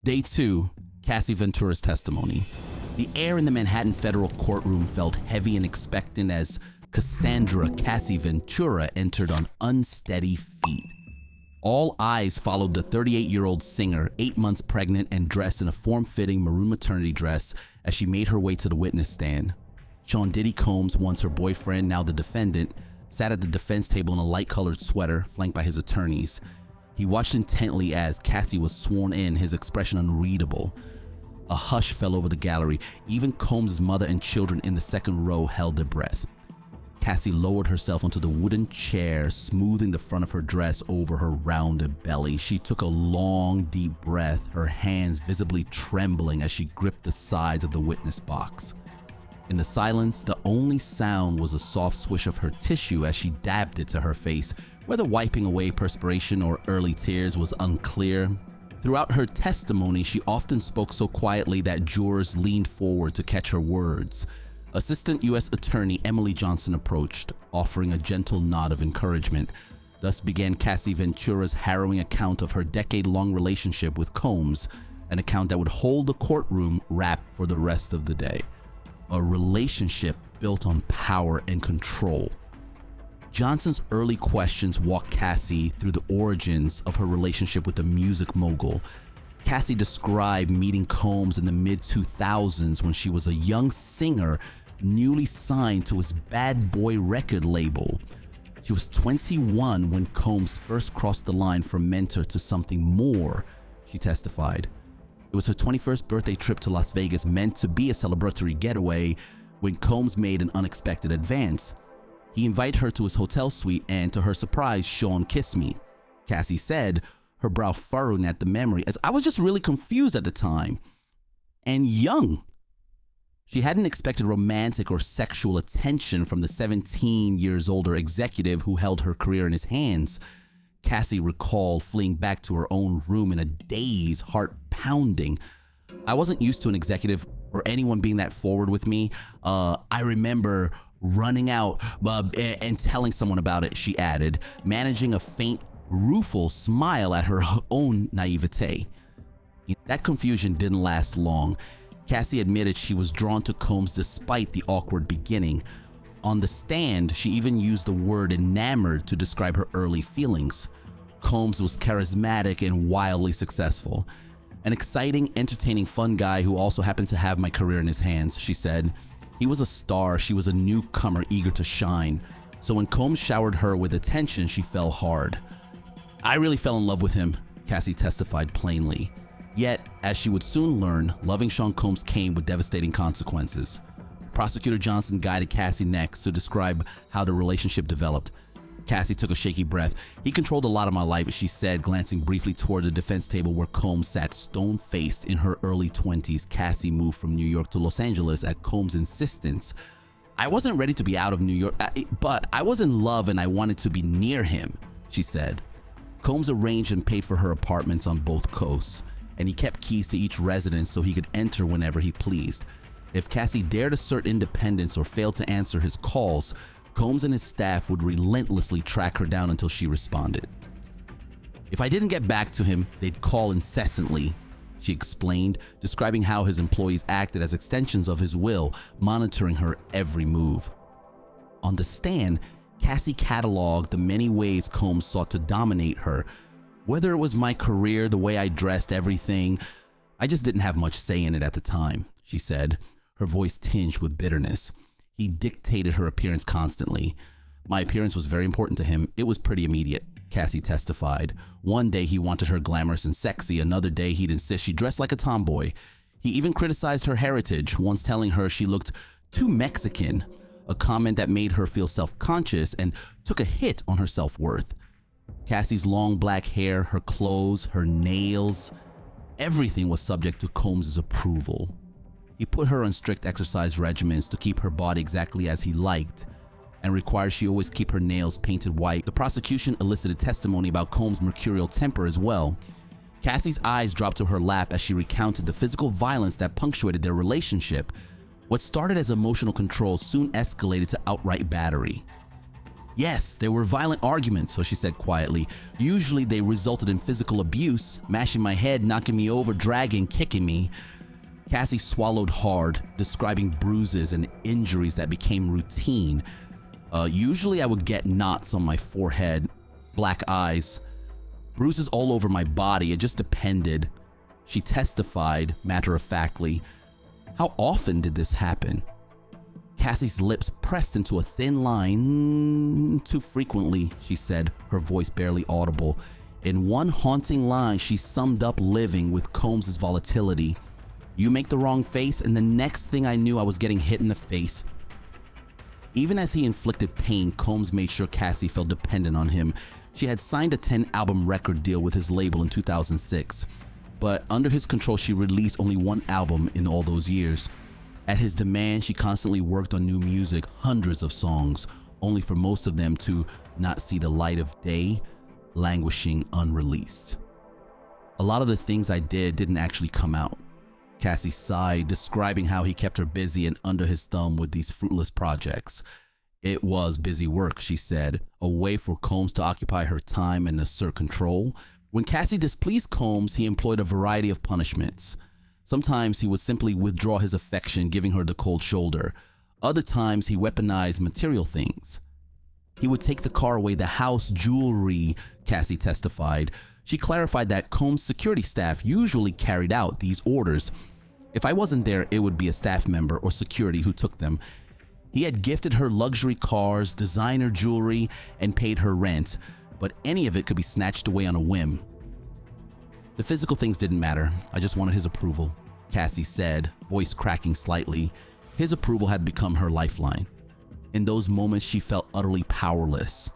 Day 2, Cassie Ventura's testimony. The air in the Manhattan federal courtroom felt heavy and expectant as Cassandra Cassie Ventura entered on unsteady feet. All eyes followed the 38-year-old singer, 8 months pregnant and dressed in a form-fitting maroon maternity dress as she made her way to the witness stand. Sean Diddy Combs, once her boyfriend, now the defendant, sat at the defense table in a light-colored sweater, flanked by his attorneys. He watched intently as Cassie was sworn in, his expression unreadable. A hush fell over the gallery. Even Combs' mother and children in the second row held their breath. Cassie lowered herself onto the wooden chair, smoothing the front of her dress over her rounded belly. She took a long, deep breath, her hands visibly trembling as she gripped the sides of the witness box. In the silence, the only sound was a soft swish of her tissue as she dabbed it to her face. Whether wiping away perspiration or early tears was unclear. Throughout her testimony, she often spoke so quietly that jurors leaned forward to catch her words. Assistant U.S. Attorney Emily Johnson approached, offering a gentle nod of encouragement. Thus began Cassie Ventura's harrowing account of her decade-long relationship with Combs, an account that would hold the courtroom wrapped for the rest of the day. A relationship built on power and control. Johnson's early questions walked Cassie through the origins of her relationship with the music mogul. Cassie described meeting Combs in the mid-2000s when she was a young singer newly signed to his Bad Boy record label. She was 21 when Combs first crossed the line from mentor to something more, she testified. It was her 21st birthday trip to Las Vegas, meant to be a celebratory getaway, when Combs made an unexpected advance. He invited her to his hotel suite and, to her surprise, Sean kissed me. Cassie said, her brow furrowing at the memory, as I was just really confused at the time. And young. She hadn't expected romantic or sexual attention from the 17 years older executive who held her career in his hands. Cassie recalled fleeing back to her own room in a daze, heart pounding. I wasn't used to an executive or anyone being that forward with me. I remember running out and telling someone about it, she added, managing a faint, rueful smile at her own naivete. That confusion didn't last long. Cassie admitted she was drawn to Combs despite the awkward beginning. On the stand, she even used the word enamored to describe her early feelings. Combs was charismatic and wildly successful. An exciting, entertaining, fun guy who also happened to have my career in his hands, she said. He was a star, she was a newcomer eager to shine. So when Combs showered her with attention, she fell hard. I really fell in love with him, Cassie testified plainly. Yet, as she would soon learn, loving Sean Combs came with devastating consequences. Prosecutor Johnson guided Cassie next to describe how the relationship developed. Cassie took a shaky breath. He controlled a lot of my life, she said, glancing briefly toward the defense table where Combs sat stone-faced. In her early 20s, Cassie moved from New York to Los Angeles at Combs' insistence. I wasn't ready to be out of New York, but I was in love and I wanted to be near him, she said. Combs arranged and paid for her apartments on both coasts, and he kept keys to each residence so he could enter whenever he pleased. If Cassie dared assert independence or failed to answer his calls, Combs and his staff would relentlessly track her down until she responded. If I didn't get back to him, they'd call incessantly, she explained, describing how his employees acted as extensions of his will, monitoring her every move. On the stand, Cassie cataloged the many ways Combs sought to dominate her. Whether it was my career, the way I dressed, everything, I just didn't have much say in it at the time, she said, her voice tinged with bitterness. He dictated her appearance constantly. My appearance was very important to him. It was pretty immediate, Cassie testified. One day he wanted her glamorous and sexy. Another day he'd insist she dressed like a tomboy. He even criticized her heritage, once telling her she looked too Mexican, a comment that made her feel self-conscious and took a hit on her self-worth. Cassie's long black hair, her clothes, her nails, everything was subject to Combs' approval. He put her on strict exercise regimens to keep her body exactly as he liked and required she always keep her nails painted white. The prosecution elicited testimony about Combs' mercurial temper as well. Cassie's eyes dropped to her lap as she recounted the physical violence that punctuated their relationship. What started as emotional control soon escalated to outright battery. Yes, there were violent arguments, so she said quietly. Usually they resulted in physical abuse, mashing my head, knocking me over, dragging, kicking me. Cassie swallowed hard, describing bruises and injuries that became routine. Usually I would get knots on my forehead, black eyes, bruises all over my body. It just depended. She testified, matter-of-factly. How often did this happen? Cassie's lips pressed into a thin line. Too frequently, she said, her voice barely audible. In one haunting line, she summed up living with Combs' volatility. You make the wrong face, and the next thing I knew, I was getting hit in the face. Even as he inflicted pain, Combs made sure Cassie felt dependent on him. She had signed a 10-album record deal with his label in 2006, but under his control, she released only one album in all those years. At his demand, she constantly worked on new music, hundreds of songs, only for most of them to not see the light of day, languishing unreleased. A lot of the things I did didn't actually come out. Cassie sighed, describing how he kept her busy and under his thumb with these fruitless projects. It was busy work, she said, a way for Combs to occupy her time and assert control. When Cassie displeased Combs, he employed a variety of punishments. Sometimes he would simply withdraw his affection, giving her the cold shoulder. Other times he weaponized material things. He would take the car away, the house, jewelry, Cassie testified. She clarified that Combs' security staff usually carried out these orders. If I wasn't there, it would be a staff member or security who took them. He had gifted her luxury cars, designer jewelry, and paid her rent, but any of it could be snatched away on a whim. The physical things didn't matter. I just wanted his approval, Cassie said, voice cracking slightly. His approval had become her lifeline. In those moments, she felt utterly powerless.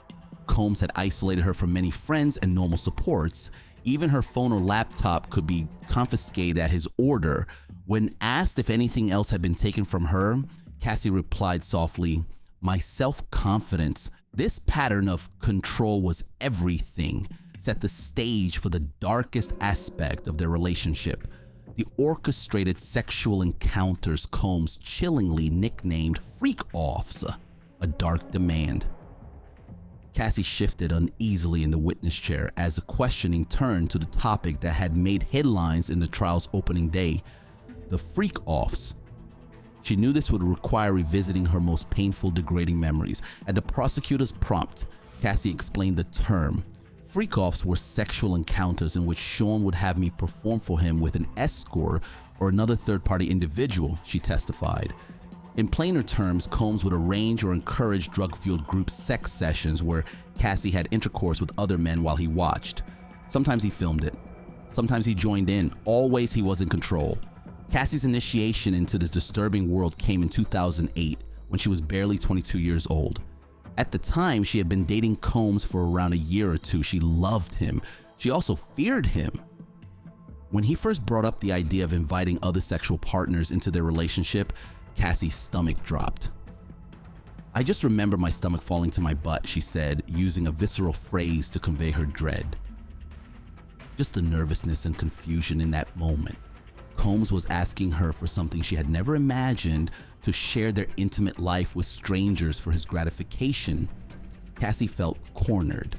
Combs had isolated her from many friends and normal supports. Even her phone or laptop could be confiscated at his order. When asked if anything else had been taken from her, Cassie replied softly, "My self-confidence. This pattern of control was everything. Set the stage for the darkest aspect of their relationship. The orchestrated sexual encounters Combs chillingly nicknamed freakoffs, a dark demand." Cassie shifted uneasily in the witness chair as the questioning turned to the topic that had made headlines in the trial's opening day, the freakoffs. She knew this would require revisiting her most painful, degrading memories. At the prosecutor's prompt, Cassie explained the term. Freakoffs were sexual encounters in which Sean would have me perform for him with an escort or another third-party individual, she testified. In plainer terms, Combs would arrange or encourage drug-fueled group sex sessions where Cassie had intercourse with other men while he watched. Sometimes he filmed it. Sometimes he joined in. Always he was in control. Cassie's initiation into this disturbing world came in 2008 when she was barely 22 years old. At the time, she had been dating Combs for around a year or two. She loved him. She also feared him. When he first brought up the idea of inviting other sexual partners into their relationship, Cassie's stomach dropped. "I just remember my stomach falling to my butt," she said, using a visceral phrase to convey her dread. Just the nervousness and confusion in that moment. Combs was asking her for something she had never imagined, to share their intimate life with strangers for his gratification. Cassie felt cornered.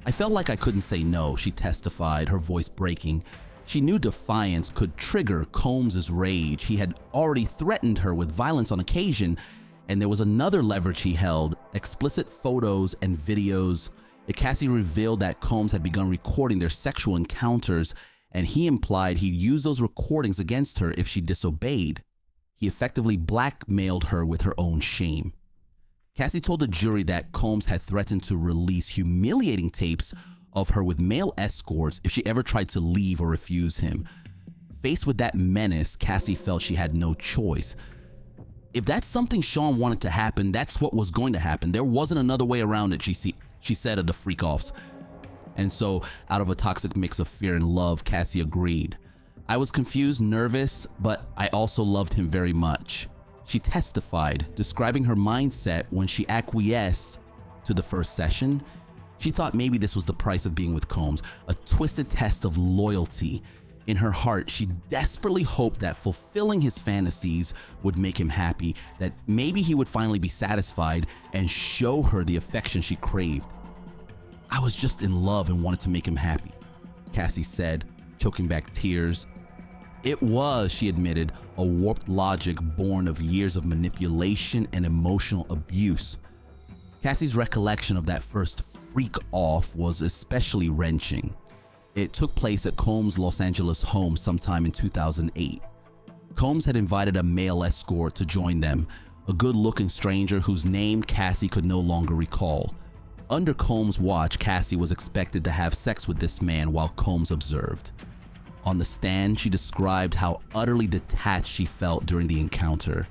"I felt like I couldn't say no," she testified, her voice breaking. She knew defiance could trigger Combs' rage. He had already threatened her with violence on occasion, and there was another leverage he held, explicit photos and videos. Cassie revealed that Combs had begun recording their sexual encounters, and he implied he'd use those recordings against her if she disobeyed. He effectively blackmailed her with her own shame. Cassie told the jury that Combs had threatened to release humiliating tapes of her with male escorts if she ever tried to leave or refuse him. Faced with that menace, Cassie felt she had no choice. If that's something Sean wanted to happen, that's what was going to happen. There wasn't another way around it, she said of the freakoffs. And so, out of a toxic mix of fear and love, Cassie agreed. "I was confused, nervous, but I also loved him very much," she testified, describing her mindset when she acquiesced to the first session. She thought maybe this was the price of being with Combs, a twisted test of loyalty. In her heart, she desperately hoped that fulfilling his fantasies would make him happy, that maybe he would finally be satisfied and show her the affection she craved. "I was just in love and wanted to make him happy," Cassie said, choking back tears. It was, she admitted, a warped logic born of years of manipulation and emotional abuse. Cassie's recollection of that first freak-off was especially wrenching. It took place at Combs' Los Angeles home sometime in 2008. Combs had invited a male escort to join them, a good-looking stranger whose name Cassie could no longer recall. Under Combs' watch, Cassie was expected to have sex with this man while Combs observed. On the stand, she described how utterly detached she felt during the encounter.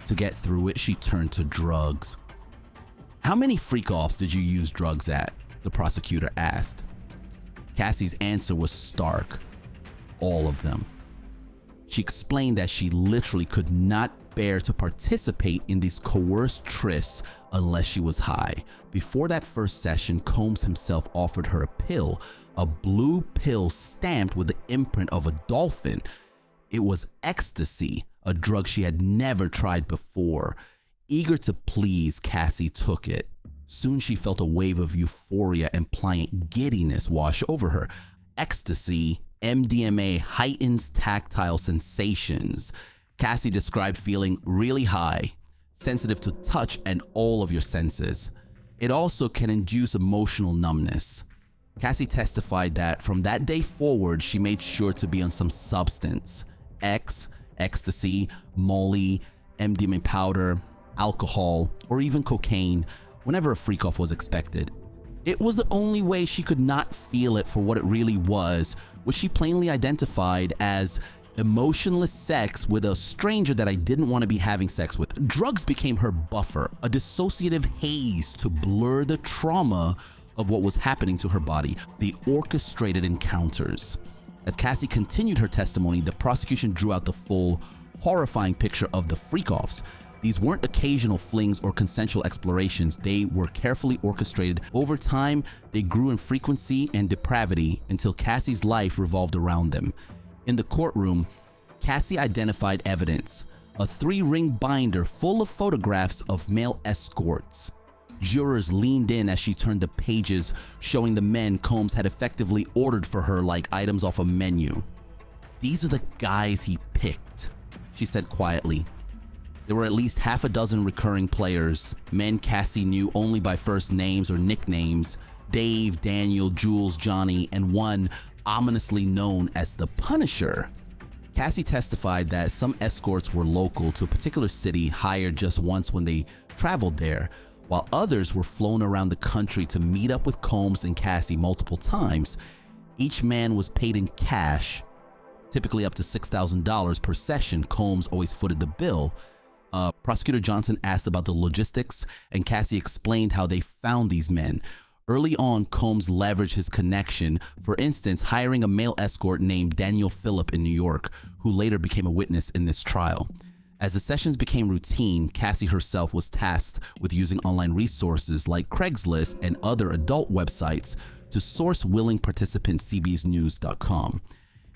To get through it, she turned to drugs. "How many freak-offs did you use drugs at?" the prosecutor asked. Cassie's answer was stark. All of them. She explained that she literally could not bear to participate in these coerced trysts unless she was high. Before that first session, Combs himself offered her a pill, a blue pill stamped with the imprint of a dolphin. It was ecstasy, a drug she had never tried before. Eager to please, Cassie took it. Soon she felt a wave of euphoria and pliant giddiness wash over her. Ecstasy, MDMA, heightens tactile sensations. Cassie described feeling really high, sensitive to touch and all of your senses. It also can induce emotional numbness. Cassie testified that from that day forward, she made sure to be on some substance. Ecstasy, Molly, MDMA powder, alcohol, or even cocaine, whenever a freak-off was expected. It was the only way she could not feel it for what it really was, which she plainly identified as emotionless sex with a stranger that I didn't want to be having sex with. Drugs became her buffer, a dissociative haze to blur the trauma of what was happening to her body, the orchestrated encounters. As Cassie continued her testimony, the prosecution drew out the full, horrifying picture of the freak-offs. These weren't occasional flings or consensual explorations. They were carefully orchestrated. Over time, they grew in frequency and depravity until Cassie's life revolved around them. In the courtroom, Cassie identified evidence, a 3-ring binder full of photographs of male escorts. Jurors leaned in as she turned the pages, showing the men Combs had effectively ordered for her like items off a menu. "These are the guys he picked," she said quietly. There were at least half a dozen recurring players, men Cassie knew only by first names or nicknames: Dave, Daniel, Jules, Johnny, and one ominously known as the Punisher. Cassie testified that some escorts were local to a particular city, hired just once when they traveled there, while others were flown around the country to meet up with Combs and Cassie multiple times. Each man was paid in cash, typically up to $6,000 per session. Combs always footed the bill. Prosecutor Johnson asked about the logistics, and Cassie explained how they found these men. Early on, Combs leveraged his connection, for instance, hiring a male escort named Daniel Phillip in New York, who later became a witness in this trial. As the sessions became routine, Cassie herself was tasked with using online resources like Craigslist and other adult websites to source willing participants cbsnews.com.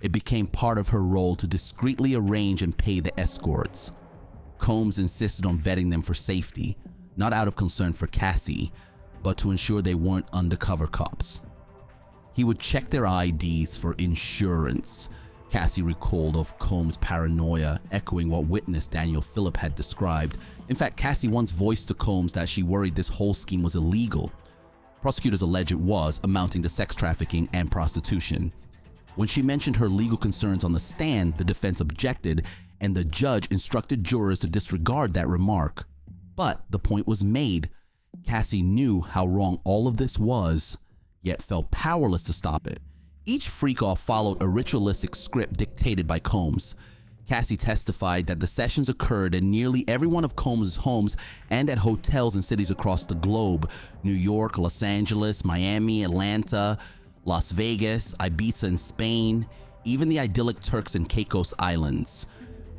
It became part of her role to discreetly arrange and pay the escorts. Combs insisted on vetting them for safety, not out of concern for Cassie, but to ensure they weren't undercover cops. He would check their IDs for insurance. Cassie recalled of Combs' paranoia, echoing what witness Daniel Phillip had described. In fact, Cassie once voiced to Combs that she worried this whole scheme was illegal. Prosecutors allege it was, amounting to sex trafficking and prostitution. When she mentioned her legal concerns on the stand, the defense objected, and the judge instructed jurors to disregard that remark. But the point was made. Cassie knew how wrong all of this was, yet felt powerless to stop it. Each freak-off followed a ritualistic script dictated by Combs. Cassie testified that the sessions occurred in nearly every one of Combs' homes and at hotels in cities across the globe: New York, Los Angeles, Miami, Atlanta, Las Vegas, Ibiza in Spain, even the idyllic Turks and Caicos Islands.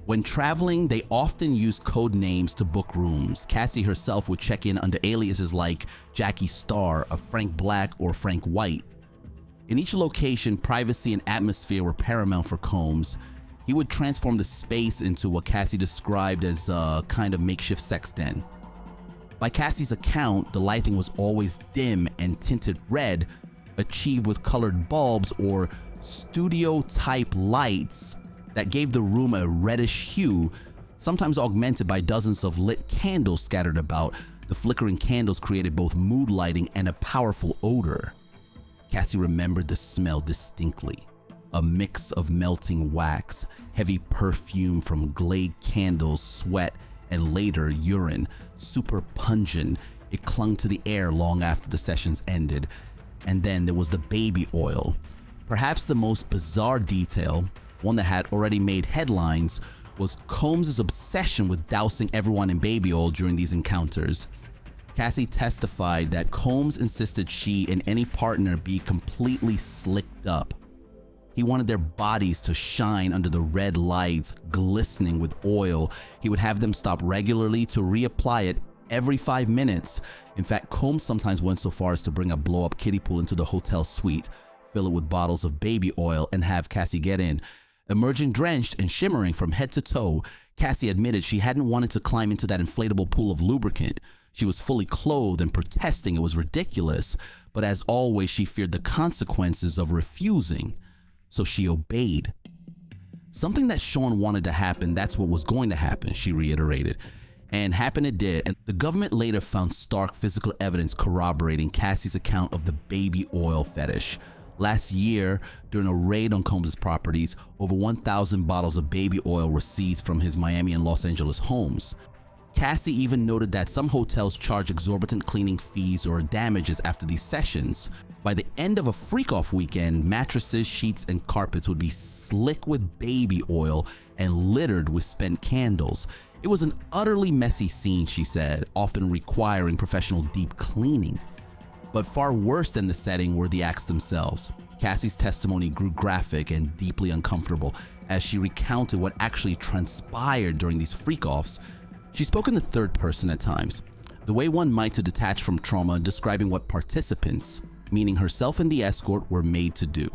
When traveling, they often used code names to book rooms. Cassie herself would check in under aliases like Jackie Starr, Frank Black, or Frank White. In each location, privacy and atmosphere were paramount for Combs. He would transform the space into what Cassie described as a kind of makeshift sex den. By Cassie's account, the lighting was always dim and tinted red, achieved with colored bulbs or studio-type lights that gave the room a reddish hue, sometimes augmented by dozens of lit candles scattered about. The flickering candles created both mood lighting and a powerful odor. Cassie remembered the smell distinctly. A mix of melting wax, heavy perfume from Glade candles, sweat, and later urine. Super pungent, it clung to the air long after the sessions ended. And then there was the baby oil. Perhaps the most bizarre detail, one that had already made headlines, was Combs' obsession with dousing everyone in baby oil during these encounters. Cassie testified that Combs insisted she and any partner be completely slicked up. He wanted their bodies to shine under the red lights, glistening with oil. He would have them stop regularly to reapply it every 5 minutes. In fact, Combs sometimes went so far as to bring a blow-up kiddie pool into the hotel suite, fill it with bottles of baby oil, and have Cassie get in. Emerging drenched and shimmering from head to toe, Cassie admitted she hadn't wanted to climb into that inflatable pool of lubricant. She was fully clothed and protesting it was ridiculous, but as always, she feared the consequences of refusing. So she obeyed. Something that Sean wanted to happen, that's what was going to happen, she reiterated. And happen it did, and the government later found stark physical evidence corroborating Cassie's account of the baby oil fetish. Last year, during a raid on Combs' properties, over 1,000 bottles of baby oil were seized from his Miami and Los Angeles homes. Cassie even noted that some hotels charge exorbitant cleaning fees or damages after these sessions. By the end of a freak-off weekend, mattresses, sheets, and carpets would be slick with baby oil and littered with spent candles. It was an utterly messy scene, she said, often requiring professional deep cleaning. But far worse than the setting were the acts themselves. Cassie's testimony grew graphic and deeply uncomfortable as she recounted what actually transpired during these freak-offs. She spoke in the third person at times, the way one might to detach from trauma, describing what participants, meaning herself and the escort, were made to do.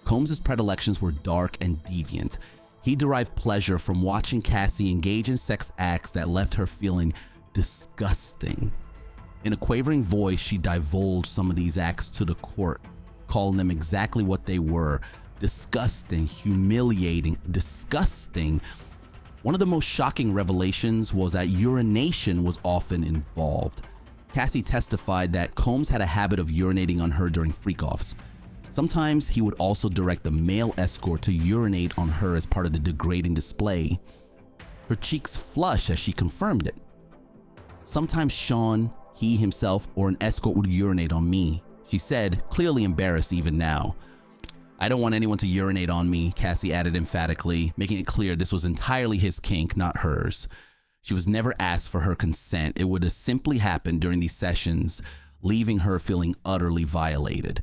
Combs' predilections were dark and deviant. He derived pleasure from watching Cassie engage in sex acts that left her feeling disgusting. In a quavering voice, she divulged some of these acts to the court, calling them exactly what they were: disgusting, humiliating, disgusting. One of the most shocking revelations was that urination was often involved. Cassie testified that Combs had a habit of urinating on her during freak-offs. Sometimes he would also direct the male escort to urinate on her as part of the degrading display. Her cheeks flushed as she confirmed it. Sometimes Sean, he himself, or an escort would urinate on me, she said, clearly embarrassed even now. I don't want anyone to urinate on me, Cassie added emphatically, making it clear this was entirely his kink, not hers. She was never asked for her consent. It would have simply happened during these sessions, leaving her feeling utterly violated.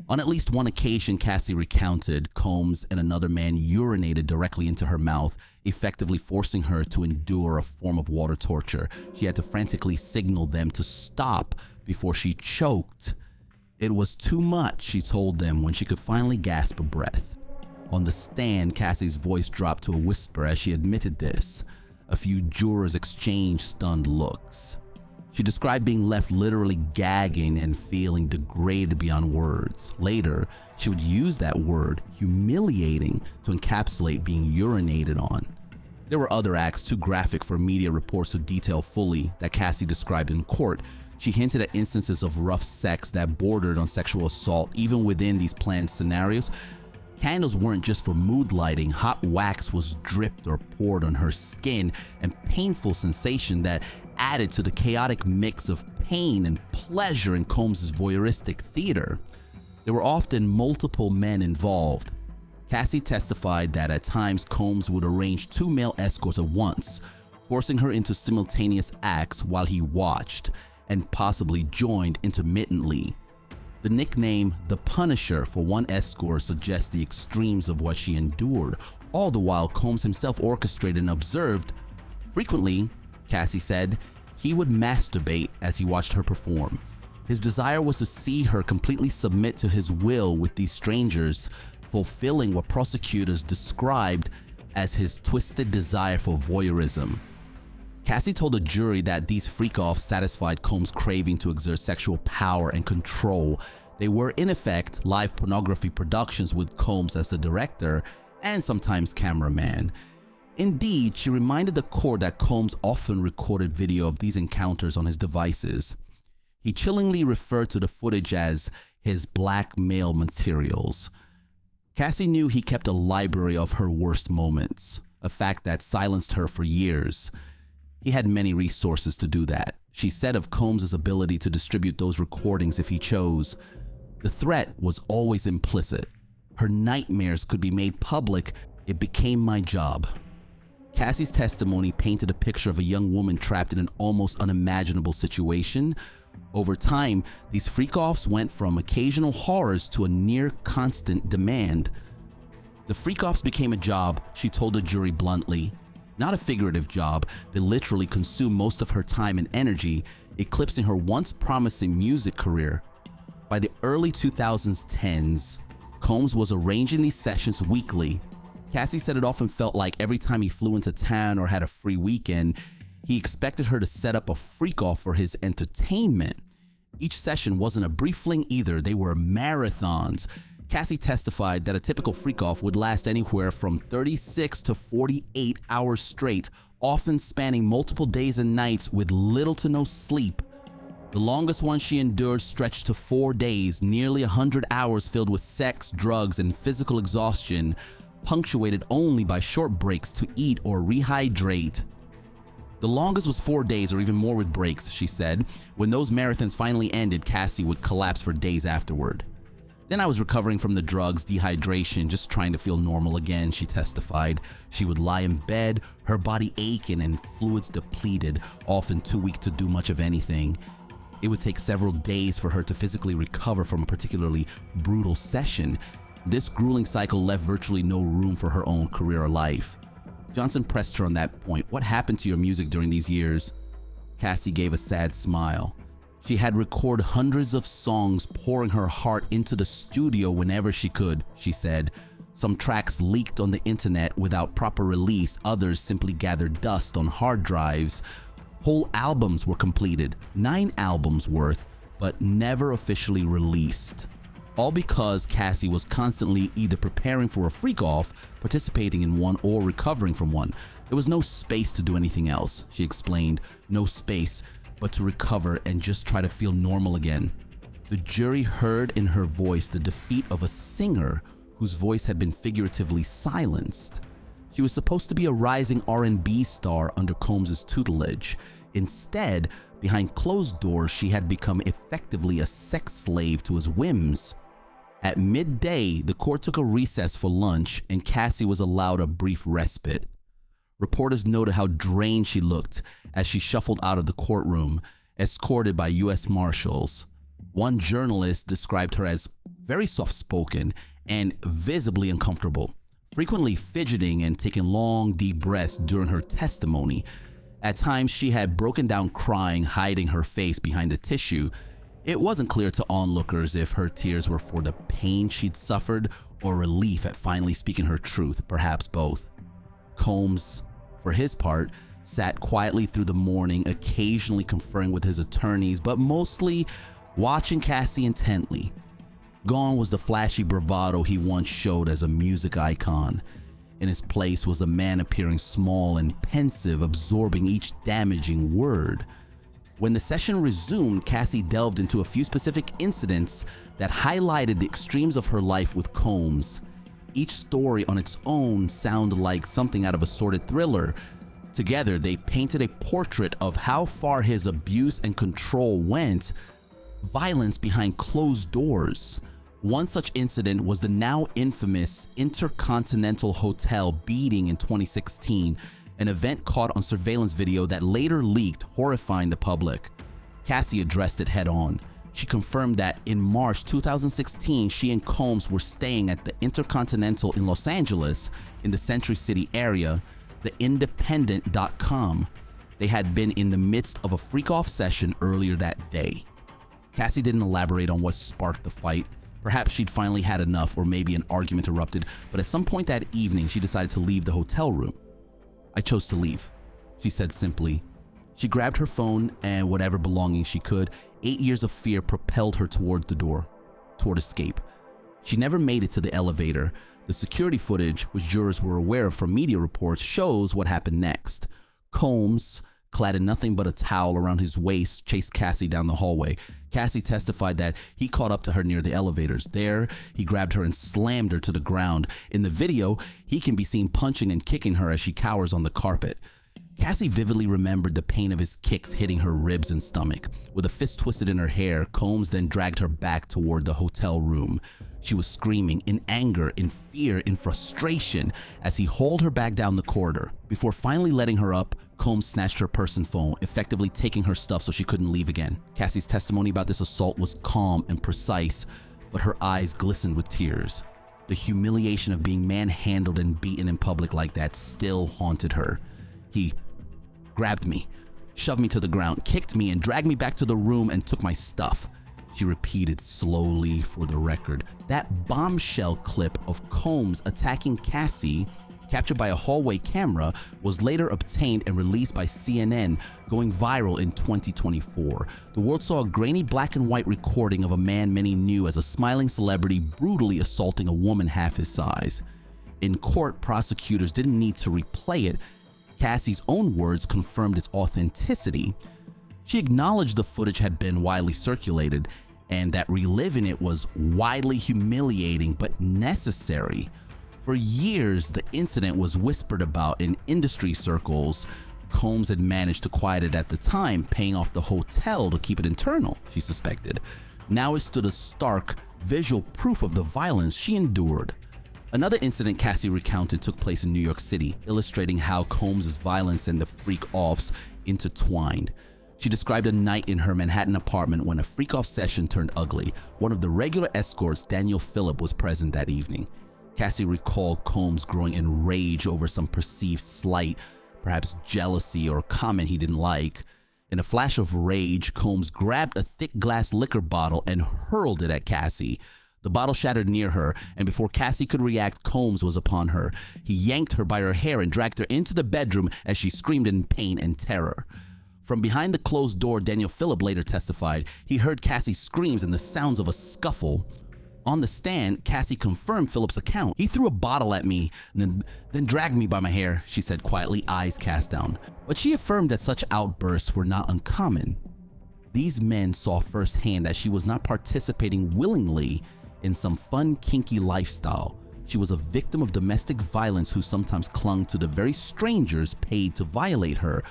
On at least one occasion, Cassie recounted, Combs and another man urinated directly into her mouth, effectively forcing her to endure a form of water torture. She had to frantically signal them to stop before she choked. It was too much, she told them when she could finally gasp a breath. On the stand, Cassie's voice dropped to a whisper as she admitted this. A few jurors exchanged stunned looks. She described being left literally gagging and feeling degraded beyond words. Later, she would use that word, humiliating, to encapsulate being urinated on. There were other acts too graphic for media reports to detail fully that Cassie described in court. She hinted at instances of rough sex that bordered on sexual assault even within these planned scenarios. Candles weren't just for mood lighting. Hot wax was dripped or poured on her skin, and painful sensation that added to the chaotic mix of pain and pleasure in Combs' voyeuristic theater. There were often multiple men involved. Cassie testified that at times Combs would arrange 2 male escorts at once, forcing her into simultaneous acts while he watched and possibly joined intermittently. The nickname The Punisher for one escort suggests the extremes of what she endured, all the while Combs himself orchestrated and observed. Frequently, Cassie said, he would masturbate as he watched her perform. His desire was to see her completely submit to his will with these strangers, fulfilling what prosecutors described as his twisted desire for voyeurism. Cassie told the jury that these freakoffs satisfied Combs' craving to exert sexual power and control. They were, in effect, live pornography productions with Combs as the director and sometimes cameraman. Indeed, she reminded the court that Combs often recorded video of these encounters on his devices. He chillingly referred to the footage as his blackmail materials. Cassie knew he kept a library of her worst moments, a fact that silenced her for years. He had many resources to do that. She said of Combs' ability to distribute those recordings if he chose. The threat was always implicit. Her nightmares could be made public. It became my job. Cassie's testimony painted a picture of a young woman trapped in an almost unimaginable situation. Over time, these freakoffs went from occasional horrors to a near constant demand. The freakoffs became a job, she told the jury bluntly. Not a figurative job. They literally consumed most of her time and energy, eclipsing her once promising music career. By the early 2010s, Combs was arranging these sessions weekly. Cassie said it often felt like every time he flew into town or had a free weekend, he expected her to set up a freakoff for his entertainment. Each session wasn't a brief fling either, they were marathons. Cassie testified that a typical freakoff would last anywhere from 36 to 48 hours straight, often spanning multiple days and nights with little to no sleep. The longest one she endured stretched to 4 days, nearly 100 hours filled with sex, drugs, and physical exhaustion, punctuated only by short breaks to eat or rehydrate. The longest was 4 days or even more with breaks, she said. When those marathons finally ended, Cassie would collapse for days afterward. Then I was recovering from the drugs, dehydration, just trying to feel normal again, she testified. She would lie in bed, her body aching and fluids depleted, often too weak to do much of anything. It would take several days for her to physically recover from a particularly brutal session. This grueling cycle left virtually no room for her own career or life. Johnson pressed her on that point. What happened to your music during these years? Cassie gave a sad smile. She had recorded hundreds of songs, pouring her heart into the studio whenever she could, she said. Some tracks leaked on the internet without proper release, others simply gathered dust on hard drives. Whole albums were completed, 9 albums worth, but never officially released. All because Cassie was constantly either preparing for a freak-off, participating in one, or recovering from one. There was no space to do anything else, she explained. No space but to recover and just try to feel normal again. The jury heard in her voice the defeat of a singer whose voice had been figuratively silenced. She was supposed to be a rising R&B star under Combs' tutelage. Instead, behind closed doors, she had become effectively a sex slave to his whims. At midday, the court took a recess for lunch and Cassie was allowed a brief respite. Reporters noted how drained she looked as she shuffled out of the courtroom, escorted by U.S. Marshals. One journalist described her as very soft-spoken and visibly uncomfortable, frequently fidgeting and taking long, deep breaths during her testimony. At times, she had broken down crying, hiding her face behind a tissue. It wasn't clear to onlookers if her tears were for the pain she'd suffered or relief at finally speaking her truth, perhaps both. Combs, for his part, sat quietly through the morning, occasionally conferring with his attorneys, but mostly watching Cassie intently. Gone was the flashy bravado he once showed as a music icon. In his place was a man appearing small and pensive, absorbing each damaging word. When the session resumed, Cassie delved into a few specific incidents that highlighted the extremes of her life with Combs. Each story on its own sounded like something out of a sordid thriller. Together, they painted a portrait of how far his abuse and control went. Violence behind closed doors. One such incident was the now infamous Intercontinental Hotel beating in 2016, an event caught on surveillance video that later leaked, horrifying the public. Cassie addressed it head on. She confirmed that in March 2016, she and Combs were staying at the Intercontinental in Los Angeles in the Century City area, the Independent.com. They had been in the midst of a freak-off session earlier that day. Cassie didn't elaborate on what sparked the fight. Perhaps she'd finally had enough, or maybe an argument erupted, but at some point that evening, she decided to leave the hotel room. "I chose to leave," she said simply. She grabbed her phone and whatever belongings she could. 8 years of fear propelled her toward the door, toward escape. She never made it to the elevator. The security footage, which jurors were aware of from media reports, shows what happened next. Combs, clad in nothing but a towel around his waist, chased Cassie down the hallway. Cassie testified that he caught up to her near the elevators. There, he grabbed her and slammed her to the ground. In the video, he can be seen punching and kicking her as she cowers on the carpet. Cassie vividly remembered the pain of his kicks hitting her ribs and stomach. With a fist twisted in her hair, Combs then dragged her back toward the hotel room. She was screaming in anger, in fear, in frustration as he hauled her back down the corridor. Before finally letting her up, Combs snatched her purse and phone, effectively taking her stuff so she couldn't leave again. Cassie's testimony about this assault was calm and precise, but her eyes glistened with tears. The humiliation of being manhandled and beaten in public like that still haunted her. He grabbed me, shoved me to the ground, kicked me, and dragged me back to the room and took my stuff, she repeated slowly for the record. That bombshell clip of Combs attacking Cassie, captured by a hallway camera, was later obtained and released by CNN, going viral in 2024. The world saw a grainy black and white recording of a man many knew as a smiling celebrity brutally assaulting a woman half his size. In court, prosecutors didn't need to replay it. Cassie's own words confirmed its authenticity. She acknowledged the footage had been widely circulated and that reliving it was widely humiliating but necessary. For years, the incident was whispered about in industry circles. Combs had managed to quiet it at the time, paying off the hotel to keep it internal, she suspected. Now it stood as stark, visual proof of the violence she endured. Another incident Cassie recounted took place in New York City, illustrating how Combs' violence and the freakoffs intertwined. She described a night in her Manhattan apartment when a freakoff session turned ugly. One of the regular escorts, Daniel Phillip, was present that evening. Cassie recalled Combs growing enraged over some perceived slight, perhaps jealousy or comment he didn't like. In a flash of rage, Combs grabbed a thick glass liquor bottle and hurled it at Cassie. The bottle shattered near her, and before Cassie could react, Combs was upon her. He yanked her by her hair and dragged her into the bedroom as she screamed in pain and terror. From behind the closed door, Daniel Phillip later testified he heard Cassie's screams and the sounds of a scuffle. On the stand, Cassie confirmed Phillip's account. "He threw a bottle at me and then dragged me by my hair," she said quietly, eyes cast down. But she affirmed that such outbursts were not uncommon. These men saw firsthand that she was not participating willingly in some fun, kinky lifestyle. She was a victim of domestic violence who sometimes clung to the very strangers paid to violate her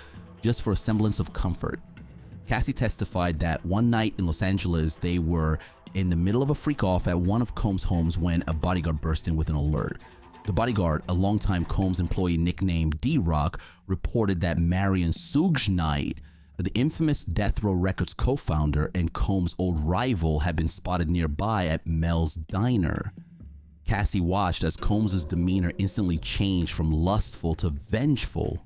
just for a semblance of comfort. Cassie testified that one night in Los Angeles, they were in the middle of a freak-off at one of Combs' homes when a bodyguard burst in with an alert. The bodyguard, a longtime Combs employee nicknamed D-Rock, reported that Marion Suge-Knight, the infamous Death Row Records co-founder and Combs' old rival, had been spotted nearby at Mel's Diner. Cassie watched as Combs' demeanor instantly changed from lustful to vengeful.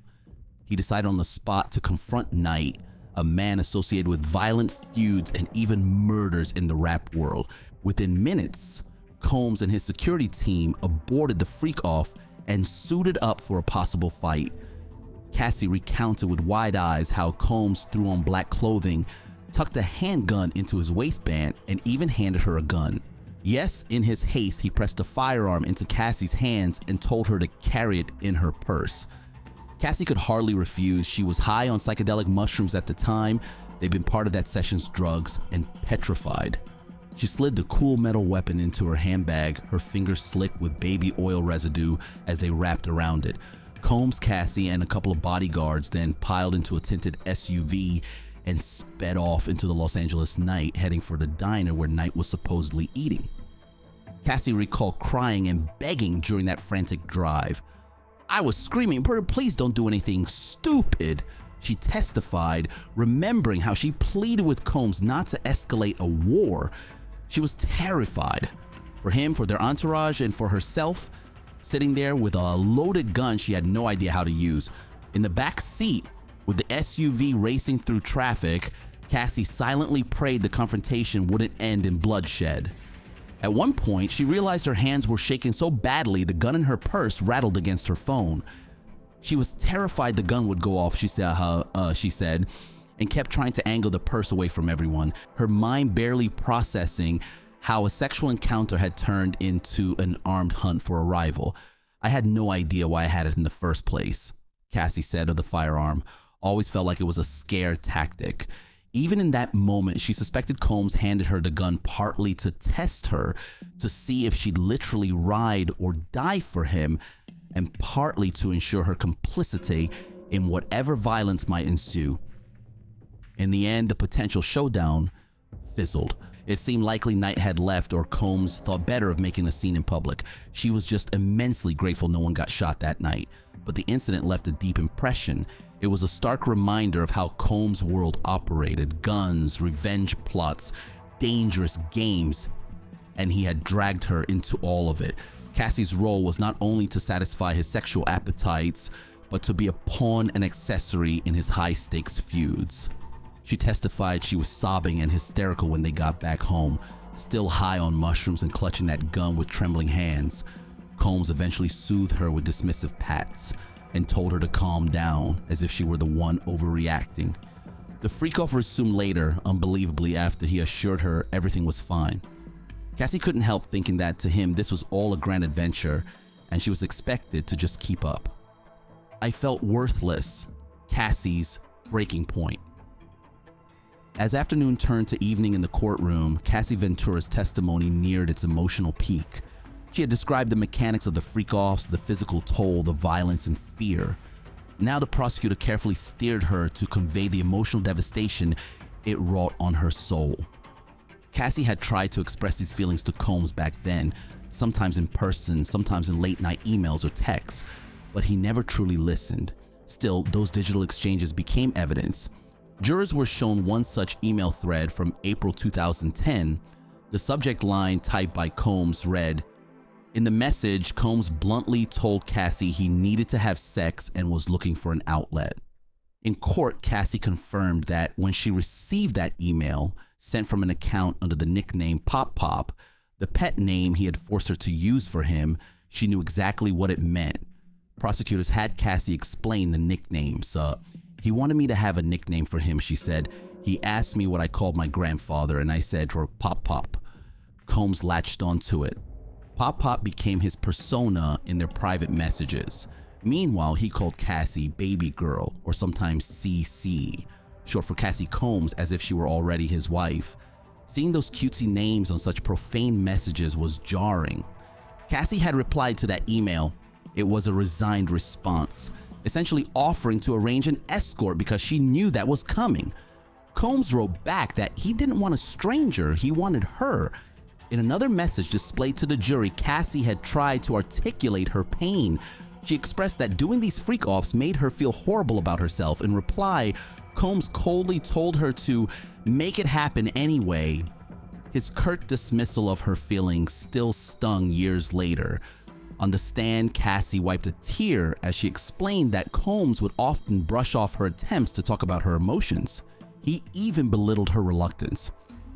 He decided on the spot to confront Knight, a man associated with violent feuds and even murders in the rap world. Within minutes, Combs and his security team aborted the freak-off and suited up for a possible fight. Cassie recounted with wide eyes how Combs threw on black clothing, tucked a handgun into his waistband, and even handed her a gun. Yes, in his haste, he pressed a firearm into Cassie's hands and told her to carry it in her purse. Cassie could hardly refuse. She was high on psychedelic mushrooms at the time. They'd been part of that session's drugs, and petrified. She slid the cool metal weapon into her handbag, her fingers slick with baby oil residue as they wrapped around it. Combs, Cassie, and a couple of bodyguards then piled into a tinted SUV and sped off into the Los Angeles night, heading for the diner where Knight was supposedly eating. Cassie recalled crying and begging during that frantic drive. "I was screaming, 'Please don't do anything stupid,'" she testified, remembering how she pleaded with Combs not to escalate a war. She was terrified. For him, for their entourage, and for herself, sitting there with a loaded gun she had no idea how to use. In the back seat, with the SUV racing through traffic, Cassie silently prayed the confrontation wouldn't end in bloodshed. At one point, she realized her hands were shaking so badly the gun in her purse rattled against her phone. She was terrified the gun would go off, she said, and kept trying to angle the purse away from everyone, her mind barely processing how a sexual encounter had turned into an armed hunt for a rival. I had no idea why I had it in the first place, Cassie said of the firearm. Always felt like it was a scare tactic. Even in that moment, she suspected Combs handed her the gun partly to test her, to see if she'd literally ride or die for him, and partly to ensure her complicity in whatever violence might ensue. In the end, the potential showdown fizzled. It seemed likely Knight had left, or Combs thought better of making a scene in public. She was just immensely grateful no one got shot that night, but the incident left a deep impression. It was a stark reminder of how Combs' world operated: guns, revenge plots, dangerous games, and he had dragged her into all of it. Cassie's role was not only to satisfy his sexual appetites, but to be a pawn and accessory in his high-stakes feuds. She testified she was sobbing and hysterical when they got back home, still high on mushrooms and clutching that gun with trembling hands. Combs eventually soothed her with dismissive pats and told her to calm down, as if she were the one overreacting. The freakoff resumed later, unbelievably, after he assured her everything was fine. Cassie couldn't help thinking that to him this was all a grand adventure, and she was expected to just keep up. I felt worthless, Cassie's breaking point. As afternoon turned to evening in the courtroom, Cassie Ventura's testimony neared its emotional peak. She had described the mechanics of the freakoffs, the physical toll, the violence, and fear. Now the prosecutor carefully steered her to convey the emotional devastation it wrought on her soul. Cassie had tried to express these feelings to Combs back then, sometimes in person, sometimes in late-night emails or texts, but he never truly listened. Still, those digital exchanges became evidence. Jurors were shown one such email thread from April 2010. The subject line typed by Combs read, in the message, Combs bluntly told Cassie he needed to have sex and was looking for an outlet. In court, Cassie confirmed that when she received that email, sent from an account under the nickname Pop Pop, the pet name he had forced her to use for him, she knew exactly what it meant. Prosecutors had Cassie explain the nicknames. He wanted me to have a nickname for him, she said. He asked me what I called my grandfather, and I said to her, Pop Pop. Combs latched onto it. Pop Pop became his persona in their private messages. Meanwhile, he called Cassie Baby Girl, or sometimes CC, short for Cassie Combs, as if she were already his wife. Seeing those cutesy names on such profane messages was jarring. Cassie had replied to that email. It was a resigned response, essentially offering to arrange an escort because she knew that was coming. Combs wrote back that he didn't want a stranger, he wanted her. In another message displayed to the jury, Cassie had tried to articulate her pain. She expressed that doing these freak-offs made her feel horrible about herself. In reply, Combs coldly told her to make it happen anyway. His curt dismissal of her feelings still stung years later. On the stand, Cassie wiped a tear as she explained that Combs would often brush off her attempts to talk about her emotions. He even belittled her reluctance.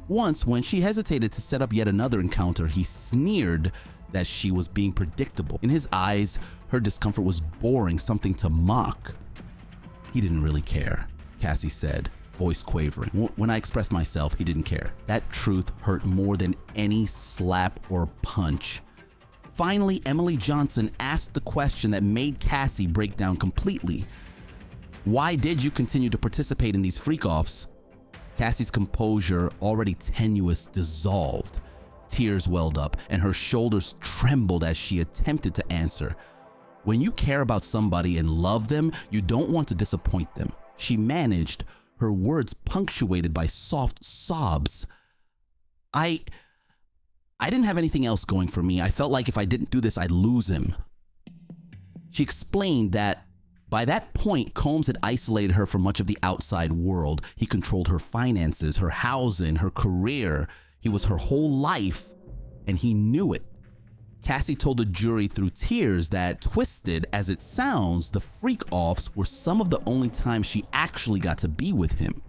Once, when she hesitated to set up yet another encounter, he sneered that she was being predictable. In his eyes, her discomfort was boring, something to mock. He didn't really care, Cassie said, voice quavering. When I expressed myself, he didn't care. That truth hurt more than any slap or punch. Finally, Emily Johnson asked the question that made Cassie break down completely. Why did you continue to participate in these freak-offs? Cassie's composure, already tenuous, dissolved. Tears welled up, and her shoulders trembled as she attempted to answer. When you care about somebody and love them, you don't want to disappoint them, she managed, her words punctuated by soft sobs. I didn't have anything else going for me. I felt like if I didn't do this, I'd lose him. She explained that by that point, Combs had isolated her from much of the outside world. He controlled her finances, her housing, her career. He was her whole life, and he knew it. Cassie told the jury through tears that, twisted as it sounds, the freak-offs were some of the only times she actually got to be with him.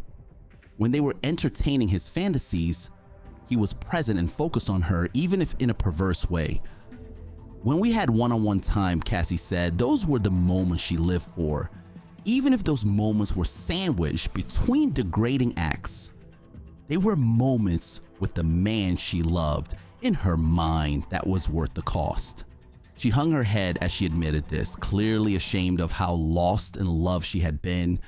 When they were entertaining his fantasies, he was present and focused on her, even if in a perverse way. When we had one-on-one time, Cassie said, those were the moments she lived for, even if those moments were sandwiched between degrading acts. They were moments with the man she loved. In her mind, that was worth the cost. She hung her head as she admitted this, clearly ashamed of how lost in love she had been.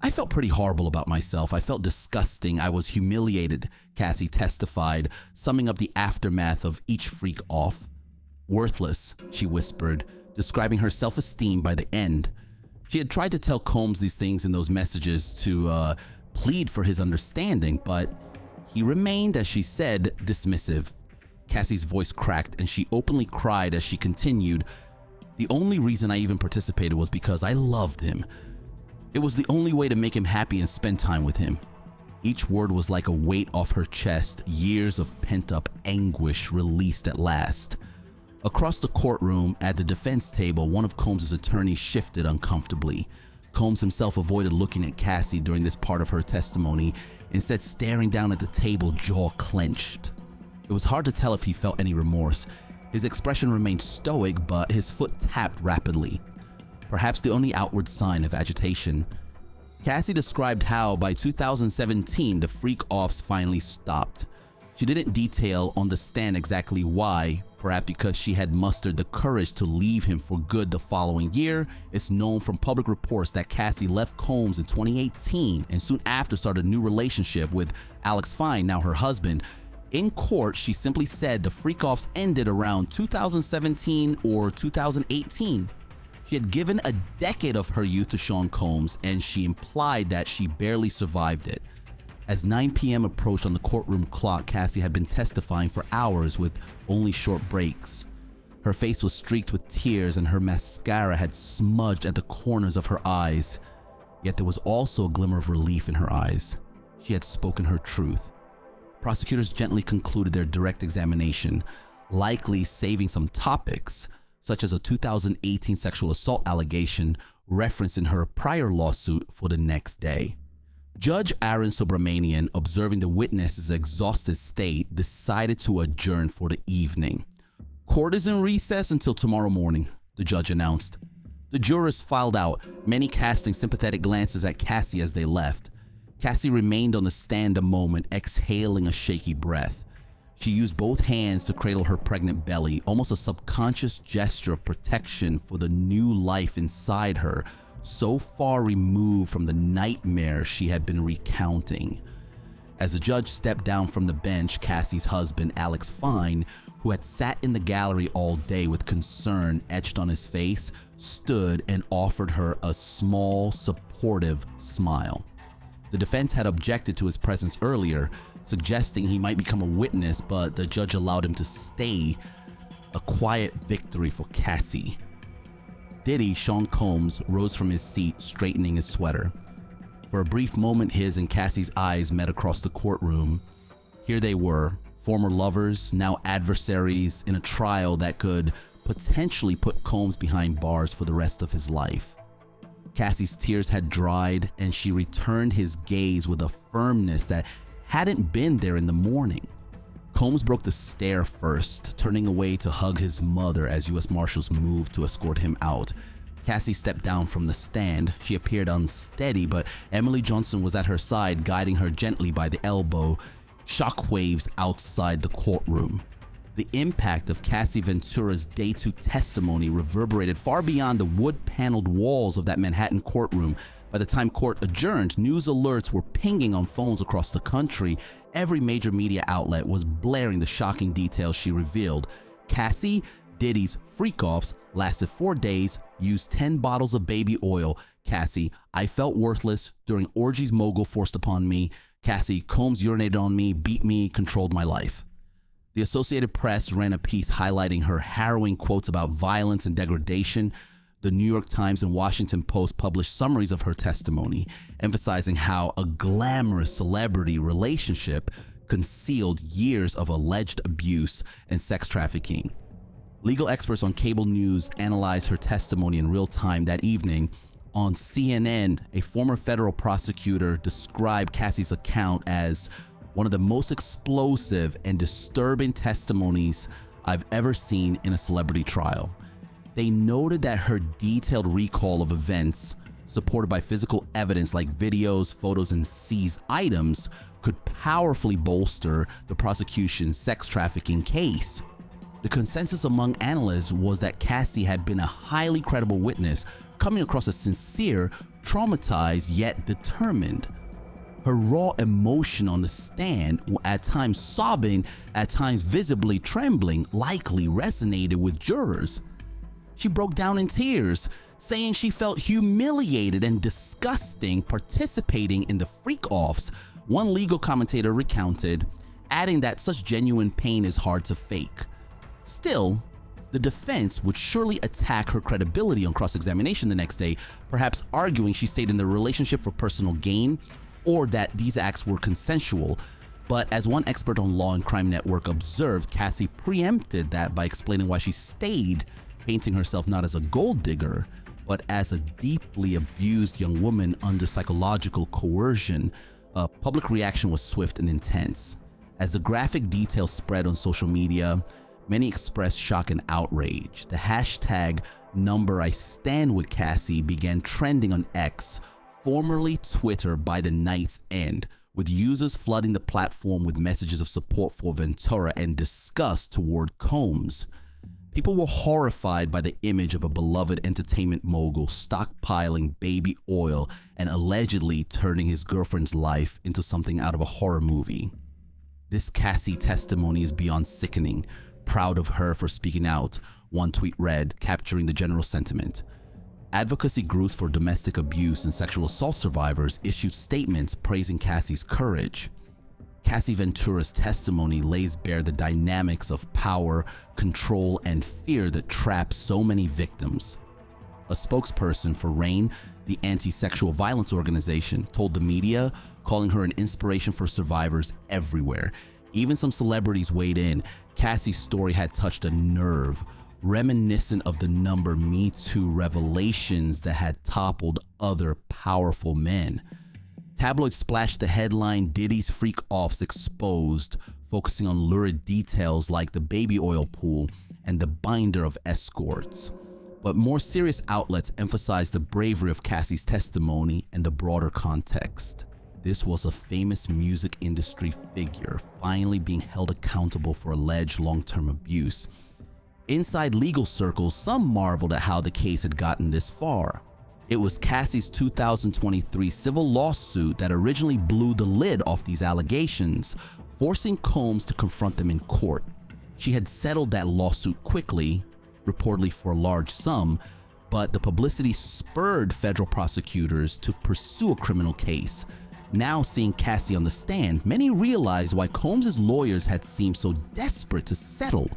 I felt pretty horrible about myself. I felt disgusting. I was humiliated, Cassie testified, summing up the aftermath of each freak off. Worthless, she whispered, describing her self-esteem by the end. She had tried to tell Combs these things in those messages to plead for his understanding, but he remained, as she said, dismissive. Cassie's voice cracked and she openly cried as she continued, "The only reason I even participated was because I loved him. It was the only way to make him happy and spend time with him." Each word was like a weight off her chest, years of pent-up anguish released at last. Across the courtroom, at the defense table, one of Combs' attorneys shifted uncomfortably. Combs himself avoided looking at Cassie during this part of her testimony, instead staring down at the table, jaw clenched. It was hard to tell if he felt any remorse. His expression remained stoic, but his foot tapped rapidly, perhaps the only outward sign of agitation. Cassie described how by 2017 the freak-offs finally stopped. She didn't detail on the stand exactly why, perhaps because she had mustered the courage to leave him for good the following year. It's known from public reports that Cassie left Combs in 2018 and soon after started a new relationship with Alex Fine, now her husband. In court, she simply said the freak-offs ended around 2017 or 2018. She had given a decade of her youth to Sean Combs, and she implied that she barely survived it. As 9 p.m. approached on the courtroom clock, Cassie had been testifying for hours with only short breaks. Her face was streaked with tears and her mascara had smudged at the corners of her eyes. Yet there was also a glimmer of relief in her eyes. She had spoken her truth. Prosecutors gently concluded their direct examination, likely saving some topics, such as a 2018 sexual assault allegation referenced in her prior lawsuit, for the next day. Judge Aaron Subramanian, observing the witness's exhausted state, decided to adjourn for the evening. "Court is in recess until tomorrow morning," the judge announced. The jurors filed out, many casting sympathetic glances at Cassie as they left. Cassie remained on the stand a moment, exhaling a shaky breath. She used both hands to cradle her pregnant belly, almost a subconscious gesture of protection for the new life inside her, so far removed from the nightmare she had been recounting. As the judge stepped down from the bench, Cassie's husband, Alex Fine, who had sat in the gallery all day with concern etched on his face, stood and offered her a small, supportive smile. The defense had objected to his presence earlier, suggesting he might become a witness, but the judge allowed him to stay, a quiet victory for Cassie. Diddy, Sean Combs, rose from his seat, straightening his sweater. For a brief moment, his and Cassie's eyes met across the courtroom. Here they were, former lovers, now adversaries, in a trial that could potentially put Combs behind bars for the rest of his life. Cassie's tears had dried, and she returned his gaze with a firmness that hadn't been there in the morning. Combs broke the stare first, turning away to hug his mother as U.S. Marshals moved to escort him out. Cassie stepped down from the stand. She appeared unsteady, but Emily Johnson was at her side, guiding her gently by the elbow. Shockwaves outside the courtroom. The impact of Cassie Ventura's Day 2 testimony reverberated far beyond the wood-paneled walls of that Manhattan courtroom. By the time court adjourned, news alerts were pinging on phones across the country. Every major media outlet was blaring the shocking details she revealed. Cassie, Diddy's freakoffs lasted 4 days, used 10 bottles of baby oil. Cassie, I felt worthless during orgies mogul forced upon me. Cassie, Combs urinated on me, beat me, controlled my life. The Associated Press ran a piece highlighting her harrowing quotes about violence and degradation. The New York Times and Washington Post published summaries of her testimony, emphasizing how a glamorous celebrity relationship concealed years of alleged abuse and sex trafficking. Legal experts on cable news analyzed her testimony in real time that evening. On CNN, a former federal prosecutor described Cassie's account as one of the most explosive and disturbing testimonies I've ever seen in a celebrity trial. They noted that her detailed recall of events, supported by physical evidence like videos, photos, and seized items, could powerfully bolster the prosecution's sex trafficking case. The consensus among analysts was that Cassie had been a highly credible witness, coming across as sincere, traumatized, yet determined. Her raw emotion on the stand, at times sobbing, at times visibly trembling, likely resonated with jurors. She broke down in tears, saying she felt humiliated and disgusting participating in the freakoffs, one legal commentator recounted, adding that such genuine pain is hard to fake. Still, the defense would surely attack her credibility on cross-examination the next day, perhaps arguing she stayed in the relationship for personal gain or that these acts were consensual. But as one expert on Law and Crime Network observed, Cassie preempted that by explaining why she stayed, painting herself not as a gold digger, but as a deeply abused young woman under psychological coercion. Public reaction was swift and intense. As the graphic details spread on social media, many expressed shock and outrage. The hashtag #IStandWithCassie began trending on X, formerly Twitter, by the night's end, with users flooding the platform with messages of support for Ventura and disgust toward Combs. People were horrified by the image of a beloved entertainment mogul stockpiling baby oil and allegedly turning his girlfriend's life into something out of a horror movie. This Cassie testimony is beyond sickening. Proud of her for speaking out, one tweet read, capturing the general sentiment. Advocacy groups for domestic abuse and sexual assault survivors issued statements praising Cassie's courage. Cassie Ventura's testimony lays bare the dynamics of power, control, and fear that trap so many victims. A spokesperson for RAINN, the anti-sexual violence organization, told the media, calling her an inspiration for survivors everywhere. Even some celebrities weighed in. Cassie's story had touched a nerve, reminiscent of the number Me Too revelations that had toppled other powerful men. Tabloids splashed the headline "Diddy's freakoffs exposed," focusing on lurid details like the baby oil pool and the binder of escorts. But more serious outlets emphasized the bravery of Cassie's testimony and the broader context. This was a famous music industry figure finally being held accountable for alleged long-term abuse. Inside legal circles, some marveled at how the case had gotten this far. It was Cassie's 2023 civil lawsuit that originally blew the lid off these allegations, forcing Combs to confront them in court. She had settled that lawsuit quickly, reportedly for a large sum, but the publicity spurred federal prosecutors to pursue a criminal case. Now seeing Cassie on the stand, many realized why Combs' lawyers had seemed so desperate to settle.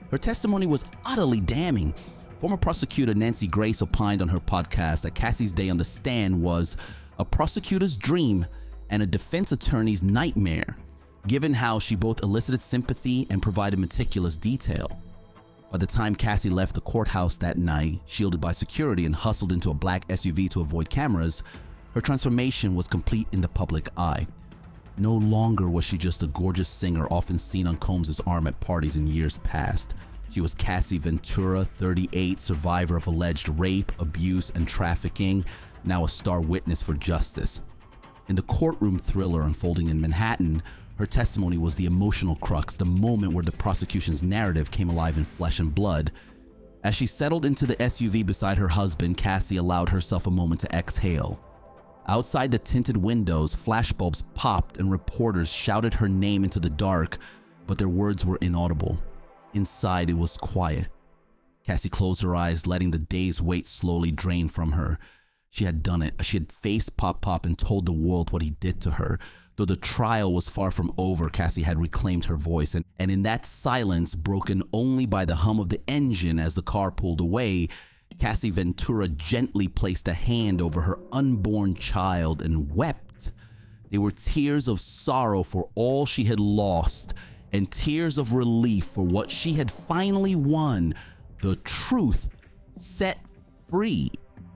Her testimony was utterly damning. Former prosecutor Nancy Grace opined on her podcast that Cassie's day on the stand was a prosecutor's dream and a defense attorney's nightmare, given how she both elicited sympathy and provided meticulous detail. By the time Cassie left the courthouse that night, shielded by security and hustled into a black SUV to avoid cameras, her transformation was complete in the public eye. No longer was she just a gorgeous singer often seen on Combs' arm at parties in years past. She was Cassie Ventura, 38, survivor of alleged rape, abuse, and trafficking, now a star witness for justice. In the courtroom thriller unfolding in Manhattan, her testimony was the emotional crux, the moment where the prosecution's narrative came alive in flesh and blood. As she settled into the SUV beside her husband, Cassie allowed herself a moment to exhale. Outside the tinted windows, flashbulbs popped and reporters shouted her name into the dark, but their words were inaudible. Inside, it was quiet. Cassie closed her eyes, letting the day's weight slowly drain from her. She had done it. She had faced Pop Pop and told the world what he did to her. Though the trial was far from over, Cassie had reclaimed her voice, and in that silence, broken only by the hum of the engine as the car pulled away, Cassie Ventura gently placed a hand over her unborn child and wept. They were tears of sorrow for all she had lost and tears of relief for what she had finally won, the truth set free.